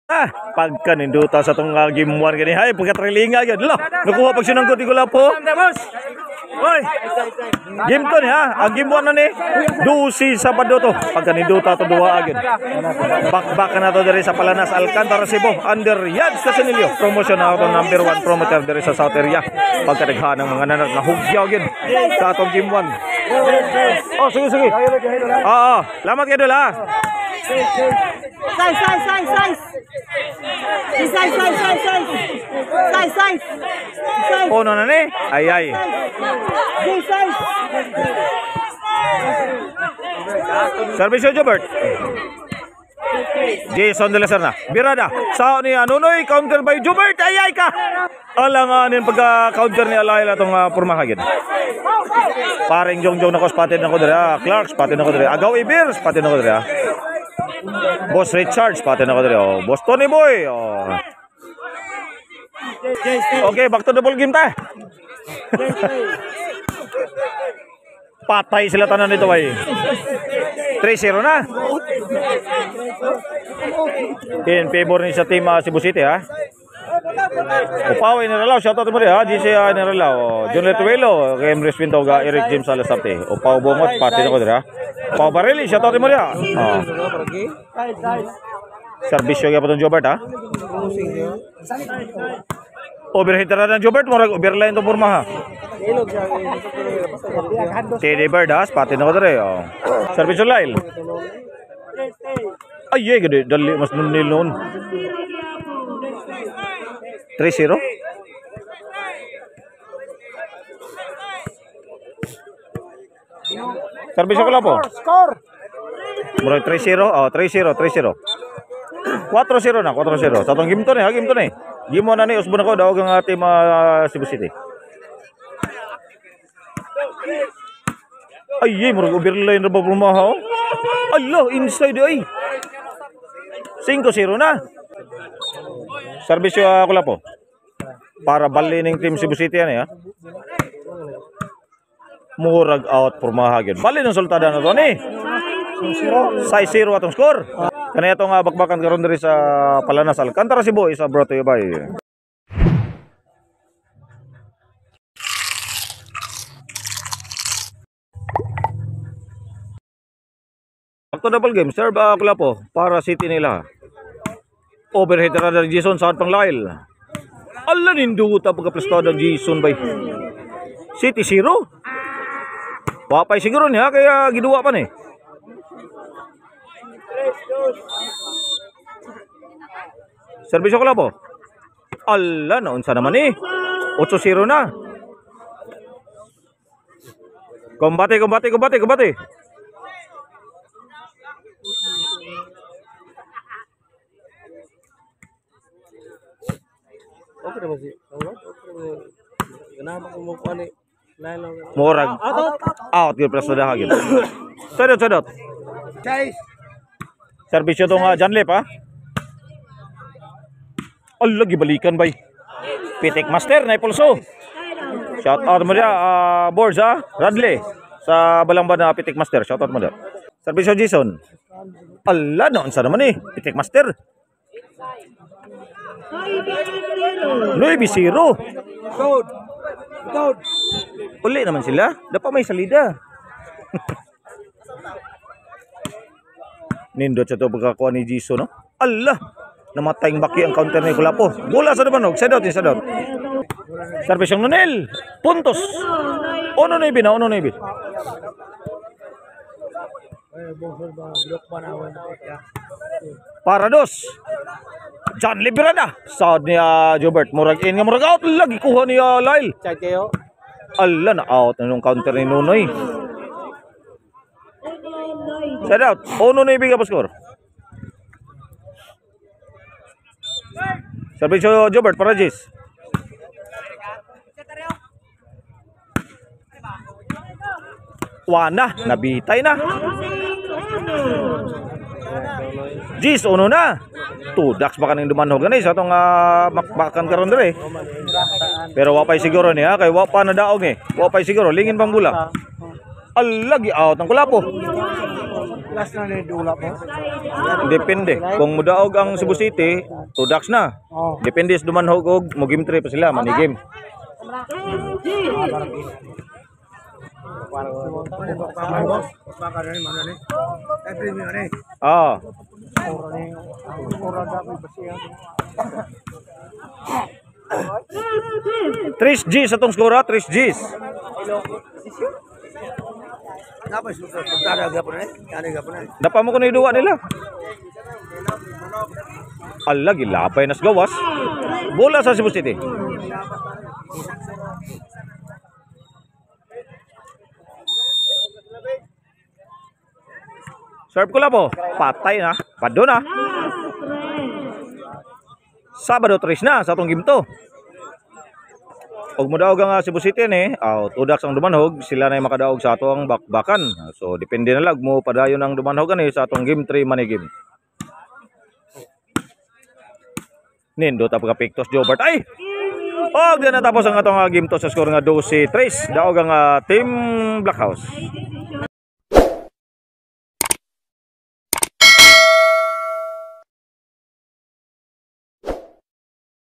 Pagka ninduta sa itong game 1 gani hay pagkatrilinga yun. Lo, nakuha pag sinanggot ko lang po. Oy, game to ni ha. Ang game 1 na ni Dusi Sabado to. Pagka ninduta to duwa agad. Bakbak na to diri sa Palanas Alcantara Cebu under Yads Casinilio. Promotion na to number 1 promoter diri sa South area. Pagka daghan ng mga nanak na hugyaw gid sa atong game 1. Oh, sige. Oo, salamat kayo ha. Size. Ono na ni? Ay. Servisyo Jobert. Jason de la Serna. Birada. Sa ni Anunoy counter by Jobert. Ay ka. Alanganin pagka-counter ni Alayla tong purmahagid. Paring Jongjong nako spotted nako diri. Clark spotted nako diri. Agaw Ibir spotted nako diri. Boss Richard spotted nako diri. Boss Tony Boy. Okay, back to the ball game ta. Patay sila tanan nito bay. 3-0 na. In favor ni sa team Cebu City ha. Upaw iniralaw, shoutout mo rin ha. GC iniralaw. John Letuelo, Emres Pintoga, Eric James Alasarte. Upaw Bongot, pati na ko dira. Upaw Barili, shoutout mo rin ha. Servisyo kaya pa itong Jobert ha. Overhead na ng Jobert, murag overline itong purma ha. Teddy Bird ha, pati na ko dira. Servisyo Lyle. Ay, gede, dali, mas nunil noon. 3-0. Servisyo ko lang po. Score. Murag 3-0. Oh, 3-0. 4-0 na, 4-0. Sa itong game to na, game to na eh. Game mo na ni Osbon ako, daw ang team Cebu City. Ay, murag overline na ba pumahaw? Allah, inside ay. 5-0 na. Servisyo ako lang po. Para bali ng team Cebu City yan eh ha. Murag out purmahagin. Bali ng sultada na to ni. 6-0 atong score. Kaya itong bakbakan karon diri sa Palanas Alcantara Cebu is brought to you by back to double game. Serve ako lang po para City nila. Overhead na rin Jason sa pang Lyle. Ala ninduta pagka-prestado Jason bay. City 0. Wapay siguro niya kaya giduwa pa ni. Servisyo ko lang po. Ala naunsa naman eh. 8-0 na. Kombate. Okay naman si. Ganapa ko mo kuha ni Lalo. Murag out gyud prestado hagid. Sadot. Servisyo tong Janlep ha. Allah gibalikan bay. Pitik Master na ipulso. Shout out mo dia boards ha. Radley sa Balangban na Pitik Master. Shout out mo dia. Servisyo Jason. Allah naunsa naman eh. Pitik Master. 9-0. Uli naman sila. Dapat may salida. Nindot sa ito pagkakuha ni Jisoo, no? Allah! Namatay ang baki ang counter ni Kulapo. Bola sa naman, sadot. Service yung Nunel. Puntos. Ono na ibin. Para dos. John Liberada. Saad niya Jobert. Murag in nga murag out. Lagi kuha niya Lyle. Check kayo. Allah na out na yung counter ni Nunoy. Set out. Ono na ibig pa score. Service Jobert para Jis. Wana, nabitay na. Jis, ono na. Tudax baka nang dumanhog ganay sa itong makbakan karon dire. Pero wapay siguro niya kay wapa na daog eh. Wapay siguro lingin pang bola. Alagi out ng Kulapo. Last na ni dula po. Depende. Kung mudaog ang Cebu City, 2 ducks na. Oh. Depende sa dumanhog og mo game 3 pa sila, mani game. Ah. 3 Gs atong skora, 3 Gs. Dapa mo ko na iduwa nila. Ala, gilapay nas gawas. Bola sa Cebu City. Serve ko lang po. Patay na. Pado na. Sabado 3 na sa atong game to. Og modaog ang Cebu City ni, tudak ang dumanhog, sila na makadaog sa atong bakbakan. So depende na lang mo padayon ang dumanhog ani sa atong game 3 money game. Nindo ta pagka-pictos Jobert. Ay! Og na natapos ang atong game to sa score nga 12-3. Daog ang Team Black House.